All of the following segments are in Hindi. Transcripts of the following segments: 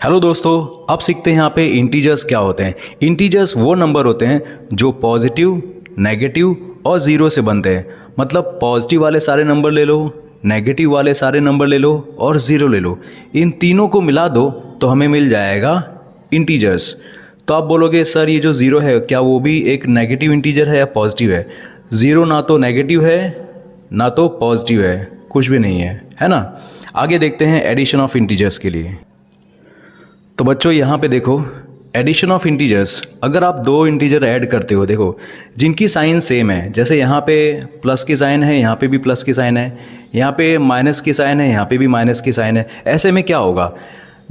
हेलो दोस्तों, अब सीखते हैं यहाँ पे इंटीजर्स क्या होते हैं। इंटीजर्स वो नंबर होते हैं जो पॉजिटिव, नेगेटिव और ज़ीरो से बनते हैं। मतलब पॉजिटिव वाले सारे नंबर ले लो, नेगेटिव वाले सारे नंबर ले लो और ज़ीरो ले लो। इन तीनों को मिला दो तो हमें मिल जाएगा इंटीजर्स। तो आप बोलोगे सर ये जो ज़ीरो है क्या वो भी एक नेगेटिव इंटीजर है या पॉजिटिव है? ज़ीरो ना तो नेगेटिव है ना तो पॉजिटिव है, कुछ भी नहीं है ना। आगे देखते हैं एडिशन ऑफ इंटीजर्स के लिए। तो बच्चों यहाँ पे देखो, एडिशन ऑफ इंटीजर्स, अगर आप दो इंटीजर ऐड करते हो, देखो जिनकी साइन सेम है, जैसे यहाँ पे प्लस की साइन है, यहाँ पे भी प्लस की साइन है, यहाँ पे माइनस की साइन है, यहाँ पे भी माइनस की साइन है। ऐसे में क्या होगा,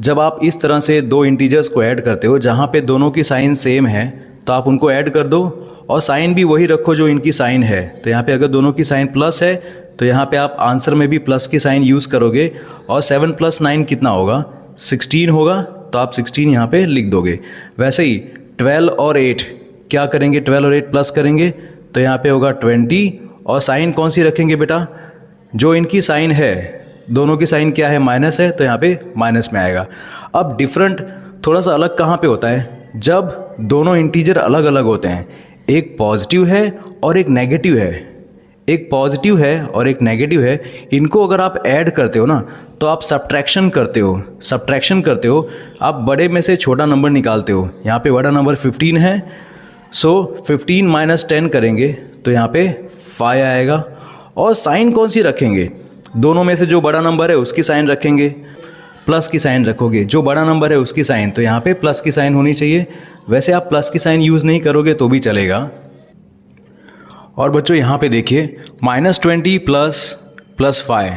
जब आप इस तरह से दो इंटीजर्स को ऐड करते हो जहाँ पे दोनों की साइन सेम है तो आप उनको ऐड कर दो और साइन भी वही रखो जो इनकी साइन है। तो यहाँ पे अगर दोनों की साइन प्लस है तो यहाँ पे आप आंसर में भी प्लस की साइन यूज़ करोगे और 7 + 9 कितना होगा, 16 होगा। तो आप 16 यहाँ पे लिख दोगे। वैसे ही 12 और 8 क्या करेंगे, 12 और 8 प्लस करेंगे तो यहाँ पे होगा 20 और साइन कौन सी रखेंगे बेटा, जो इनकी साइन है, दोनों की साइन क्या है, माइनस है, तो यहाँ पे माइनस में आएगा। अब डिफरेंट थोड़ा सा अलग कहाँ पे होता है, जब दोनों इंटीजर अलग अलग होते हैं। एक पॉजिटिव है और एक नेगेटिव है, एक पॉजिटिव है और एक नेगेटिव है। इनको अगर आप ऐड करते हो ना तो आप सब्ट्रैक्शन करते हो, आप बड़े में से छोटा नंबर निकालते हो। यहाँ पे बड़ा नंबर 15 है, सो 15 - 10 करेंगे तो यहाँ पे 5 आएगा। और साइन कौन सी रखेंगे, दोनों में से जो बड़ा नंबर है उसकी साइन रखेंगे, प्लस की साइन रखोगे, जो बड़ा नंबर है उसकी साइन, तो यहाँ पे प्लस की साइन होनी चाहिए। वैसे आप प्लस की साइन यूज़ नहीं करोगे तो भी चलेगा। और बच्चों यहाँ पे देखिए -20 प्लस 5,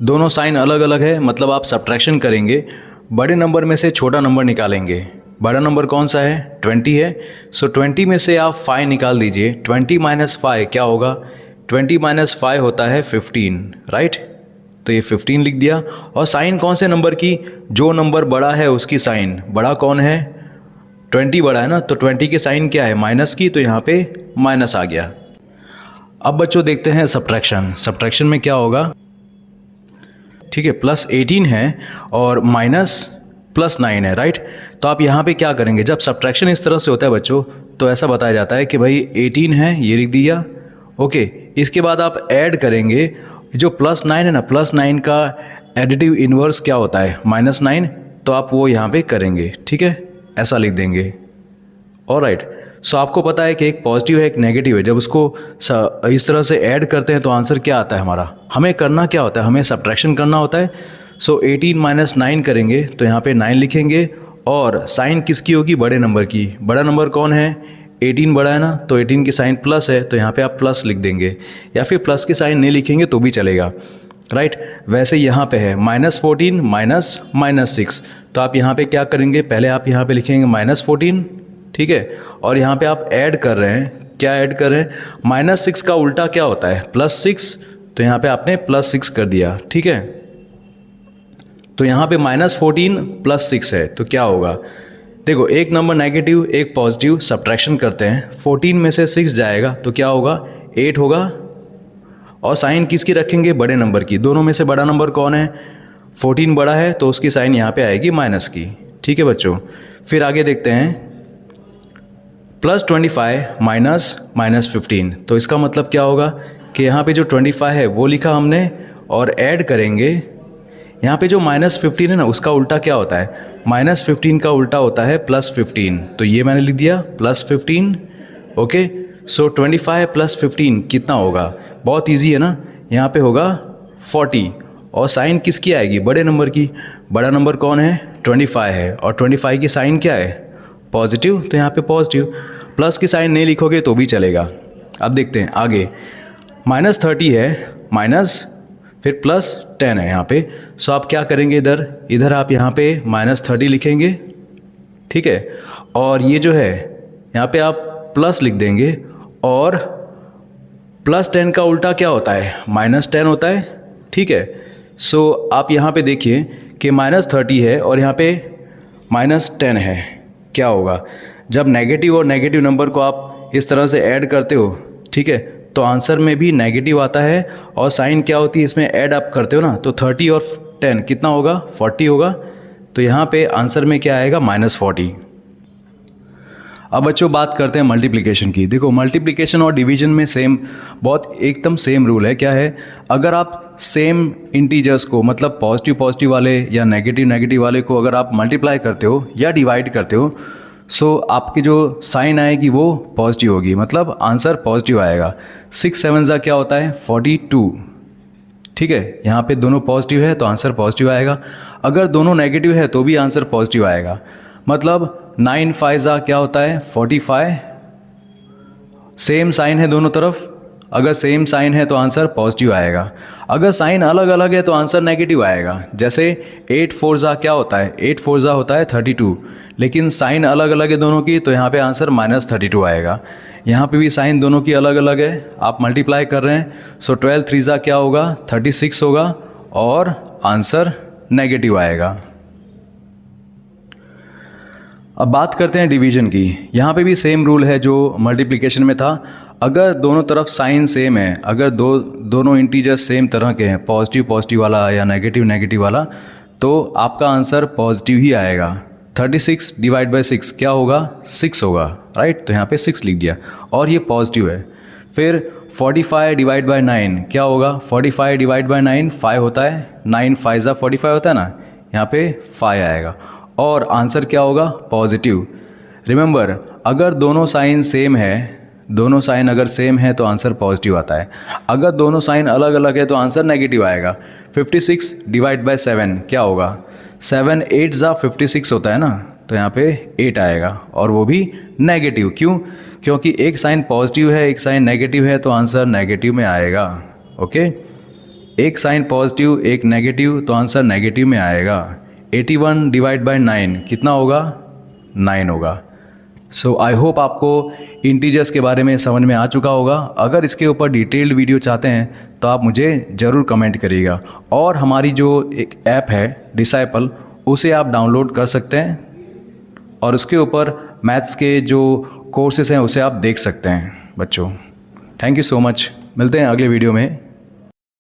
दोनों साइन अलग अलग है, मतलब आप सब्ट्रैक्शन करेंगे, बड़े नंबर में से छोटा नंबर निकालेंगे। बड़ा नंबर कौन सा है, 20 है, सो 20 में से आप 5 निकाल दीजिए। 20 - 5 क्या होगा, 20 - 5 होता है 15, राइट। तो ये 15 लिख दिया। और साइन कौन से नंबर की, जो नंबर बड़ा है उसकी साइन, बड़ा कौन है, 20 बड़ा है ना, तो 20 की साइन क्या है, माइनस की, तो यहाँ पे माइनस आ गया। अब बच्चों देखते हैं सब्ट्रैक्शन में क्या होगा। ठीक है, +18 है और -+9 है, राइट। तो आप यहाँ पे क्या करेंगे, जब सब्ट्रैक्शन इस तरह से होता है बच्चों तो ऐसा बताया जाता है कि भाई 18 है, ये लिख दिया, ओके। इसके बाद आप ऐड करेंगे, जो +9 है ना, +9 का एडिटिव इन्वर्स क्या होता है, -9, तो आप वो यहाँ पे करेंगे, ठीक है, ऐसा लिख देंगे। ऑलराइट, सो आपको पता है कि एक पॉजिटिव है एक नेगेटिव है, जब उसको इस तरह से ऐड करते हैं तो आंसर क्या आता है हमारा, हमें करना क्या होता है, हमें सब्ट्रैक्शन करना होता है। सो 18 - 9 करेंगे तो यहाँ पे 9 लिखेंगे और साइन किसकी होगी, बड़े नंबर की। बड़ा नंबर कौन है, 18 बड़ा है ना, तो 18 की साइन प्लस है, तो यहाँ पे आप प्लस लिख देंगे, या फिर प्लस की साइन नहीं लिखेंगे तो भी चलेगा, राइट। वैसे यहाँ पे है -14 - -6, तो आप यहाँ पे क्या करेंगे, पहले आप यहाँ पे लिखेंगे -14, ठीक है, और यहाँ पे आप ऐड कर रहे हैं, क्या ऐड कर रहे हैं, -6 का उल्टा क्या होता है, +6, तो यहाँ पे आपने +6 कर दिया, ठीक है। तो यहाँ पे -14 + 6 है, तो क्या होगा, देखो एक नंबर नेगेटिव एक पॉजिटिव, सब्ट्रैक्शन करते हैं, 14 में से 6 जाएगा तो क्या होगा, 8 होगा। और साइन किसकी रखेंगे, बड़े नंबर की। दोनों में से बड़ा नंबर कौन है, 14 बड़ा है, तो उसकी साइन यहाँ पे आएगी माइनस की, ठीक है बच्चों। फिर आगे देखते हैं, +25 - -15, तो इसका मतलब क्या होगा कि यहाँ पे जो 25 है वो लिखा हमने और ऐड करेंगे, यहाँ पे जो -15 है ना उसका उल्टा क्या होता है, -15 का उल्टा होता है +15, तो ये मैंने लिख दिया +15, ओके। सो 25 + 15 कितना होगा, बहुत इजी है ना, यहाँ पे होगा 40 और साइन किसकी आएगी, बड़े नंबर की। बड़ा नंबर कौन है, 25 है, और 25 की साइन क्या है, पॉजिटिव, तो यहाँ पे पॉजिटिव। प्लस की साइन नहीं लिखोगे तो भी चलेगा। अब देखते हैं आगे, -30 है, माइनस फिर +10 है यहाँ पे, सो आप क्या करेंगे, इधर आप यहाँ पे -30 लिखेंगे, ठीक है। और ये जो है यहाँ पे आप प्लस लिख देंगे, और +10 का उल्टा क्या होता है, -10 होता है, ठीक है। सो आप यहाँ पे देखिए कि -30 है और यहाँ पे -10 है, क्या होगा, जब नेगेटिव और नेगेटिव नंबर को आप इस तरह से ऐड करते हो, ठीक है, तो आंसर में भी नेगेटिव आता है और साइन क्या होती है इसमें ऐड अप करते हो ना, तो 30 और 10 कितना होगा, 40 होगा। तो यहाँ पे आंसर में क्या आएगा, -40। अब बच्चों बात करते हैं मल्टीप्लिकेशन की। देखो मल्टीप्लिकेशन और डिवीजन में सेम, बहुत एकदम सेम रूल है। क्या है, अगर आप सेम इंटीजर्स को, मतलब पॉजिटिव पॉजिटिव वाले या नेगेटिव नेगेटिव वाले को अगर आप मल्टीप्लाई करते हो या डिवाइड करते हो, सो आपकी जो साइन आएगी वो पॉजिटिव होगी, मतलब आंसर पॉजिटिव आएगा। 6 7 ज़ा क्या होता है, 42। ठीक है, यहाँ पे दोनों पॉजिटिव है तो आंसर पॉजिटिव आएगा। अगर दोनों नेगेटिव है तो भी आंसर पॉजिटिव आएगा। मतलब 9 5 ज़ा क्या होता है, 45। सेम साइन है दोनों तरफ, अगर सेम साइन है तो आंसर पॉजिटिव आएगा। अगर साइन अलग अलग है तो आंसर नेगेटिव आएगा। जैसे 8 4 ज़ा क्या होता है, 8 4 ज़ा होता है 32, लेकिन साइन अलग अलग है दोनों की, तो यहाँ पे आंसर -32 आएगा। यहाँ पे भी साइन दोनों की अलग अलग है, आप मल्टीप्लाई कर रहे हैं, सो 12 3 ज़ा क्या होगा, 36 होगा और आंसर नेगेटिव आएगा। अब बात करते हैं डिवीजन की। यहाँ पे भी सेम रूल है जो मल्टीप्लिकेशन में था। अगर दोनों तरफ साइन सेम है, अगर दोनों इंटीजर्स सेम तरह के हैं, पॉजिटिव पॉजिटिव वाला या नेगेटिव नेगेटिव वाला, तो आपका आंसर पॉजिटिव ही आएगा। 36 डिवाइड बाई 6 क्या होगा, 6 होगा, राइट। तो यहाँ पे 6 लिख दिया और ये पॉजिटिव है। फिर 45 डिवाइड बाई 9 क्या होगा, 45 डिवाइड बाई 9 5 होता है, 9 5 ज़ा 45 होता है ना, यहाँ पे 5 आएगा और आंसर क्या होगा, पॉजिटिव। रिमेंबर, अगर दोनों साइन सेम है, दोनों साइन अगर सेम है तो आंसर पॉजिटिव आता है। अगर दोनों साइन अलग अलग है तो आंसर नेगेटिव आएगा। 56 डिवाइड बाय 7 क्या होगा, 7 8 ज़ा 56 होता है ना, तो यहाँ पे 8 आएगा और वो भी नेगेटिव। क्यों, क्योंकि एक साइन पॉजिटिव है एक साइन नेगेटिव है, तो आंसर नेगेटिव में आएगा। ओके, एक साइन पॉजिटिव एक नेगेटिव, तो आंसर नेगेटिव में आएगा। 81 डिवाइड बाय 9 कितना होगा, 9 होगा। सो आई होप आपको इंटीजर्स के बारे में समझ में आ चुका होगा। अगर इसके ऊपर डिटेल्ड वीडियो चाहते हैं तो आप मुझे ज़रूर कमेंट करिएगा। और हमारी जो एक ऐप है डिसाइपल, उसे आप डाउनलोड कर सकते हैं और उसके ऊपर मैथ्स के जो कोर्सेज हैं उसे आप देख सकते हैं बच्चों। थैंक यू सो मच, मिलते हैं अगले वीडियो में।